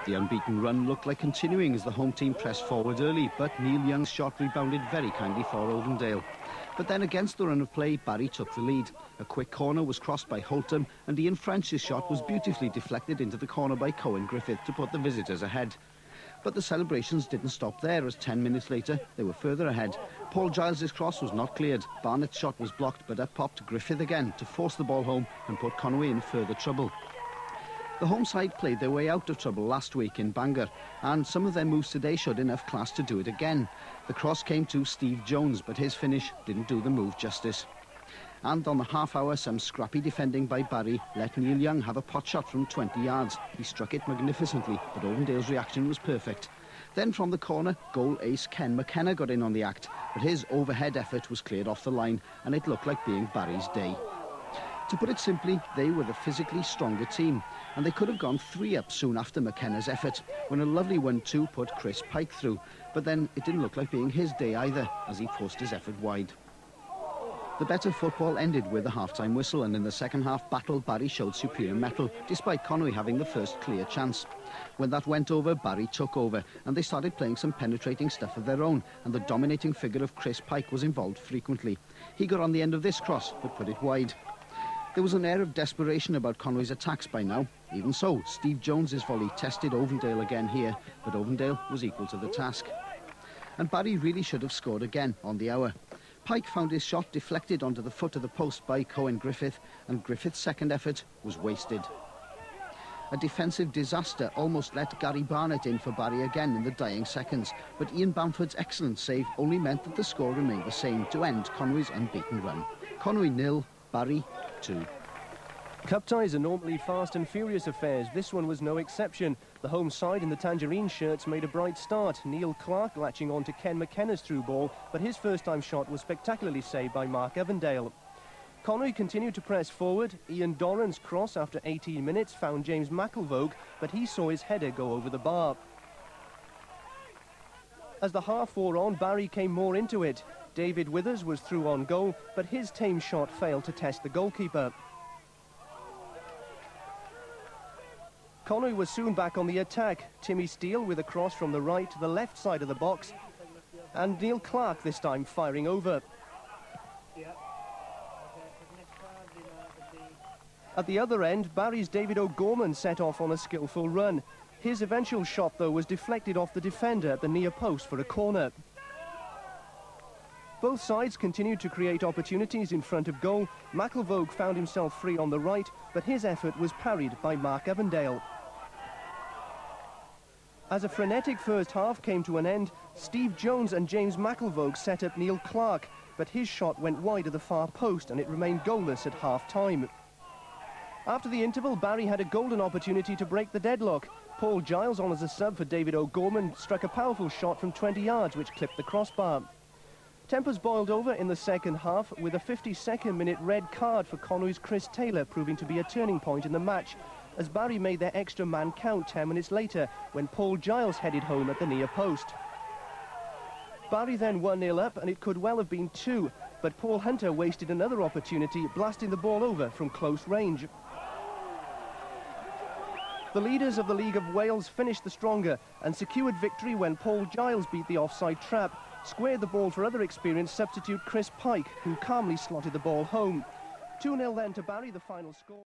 The unbeaten run looked like continuing as the home team pressed forward early, but Neil Young's shot rebounded very kindly for Ovendale. But then against the run of play, Barry took the lead. A quick corner was crossed by Holtham, and Ian French's shot was beautifully deflected into the corner by Cohen Griffith to put the visitors ahead. But the celebrations didn't stop there, as 10 minutes later they were further ahead. Paul Giles's cross was not cleared. Barnett's shot was blocked, but up popped Griffith again to force the ball home and put Conwy in further trouble. The home side played their way out of trouble last week in Bangor, and some of their moves today showed enough class to do it again. The cross came to Steve Jones, but his finish didn't do the move justice. And on the half-hour, some scrappy defending by Barry let Neil Young have a pot shot from 20 yards. He struck it magnificently, but Ovendale's reaction was perfect. Then from the corner, goal ace Ken McKenna got in on the act, but his overhead effort was cleared off the line, and it looked like being Barry's day. To put it simply, they were the physically stronger team, and they could have gone 3 up soon after McKenna's effort, when a lovely 1-2 put Chris Pike through. But then it didn't look like being his day either, as he forced his effort wide. The better football ended with a half-time whistle, and in the second half battle, Barry showed superior mettle, despite Conwy having the first clear chance. When that went over, Barry took over, and they started playing some penetrating stuff of their own, and the dominating figure of Chris Pike was involved frequently. He got on the end of this cross, but put it wide. There was an air of desperation about Conwy's attacks by now. Even so, Steve Jones's volley tested Ovendale again here, but Ovendale was equal to the task. And Barry really should have scored again on the hour. Pike found his shot deflected onto the foot of the post by Cohen Griffith, and Griffith's second effort was wasted. A defensive disaster almost let Gary Barnett in for Barry again in the dying seconds, but Ian Bamford's excellent save only meant that the score remained the same to end Conwy's unbeaten run. Conwy 0, Barry 2. Cup ties are normally fast and furious affairs. This one was no exception. The home side in the tangerine shirts made a bright start. Neil Clark latching on to Ken McKenna's through ball, but his first-time shot was spectacularly saved by Mark Ovendale. Conwy continued to press forward. Ian Doran's cross after 18 minutes found James McIlvogue, but he saw his header go over the bar. As the half wore on, Barry came more into it. David Withers was through on goal, but his tame shot failed to test the goalkeeper. Conwy was soon back on the attack. Timmy Steele with a cross from the right to the left side of the box, and Neil Clark this time firing over. At the other end, Barry's David O'Gorman set off on a skillful run. His eventual shot, though, was deflected off the defender at the near post for a corner. Both sides continued to create opportunities in front of goal. McIlvogue found himself free on the right, but his effort was parried by Mark Ovendale. As a frenetic first half came to an end, Steve Jones and James McIlvogue set up Neil Clark, but his shot went wide of the far post and it remained goalless at half-time. After the interval, Barry had a golden opportunity to break the deadlock. Paul Giles, on as a sub for David O'Gorman, struck a powerful shot from 20 yards which clipped the crossbar. Tempers boiled over in the second half, with a 52nd minute red card for Conwy's Chris Taylor proving to be a turning point in the match, as Barry made their extra man count 10 minutes later when Paul Giles headed home at the near post. Barry then 1-0 up, and it could well have been 2, but Paul Hunter wasted another opportunity, blasting the ball over from close range. The leaders of the League of Wales finished the stronger and secured victory when Paul Giles beat the offside trap, squared the ball for other experienced substitute Chris Pike, who calmly slotted the ball home. 2-0 then to Barry, the final score.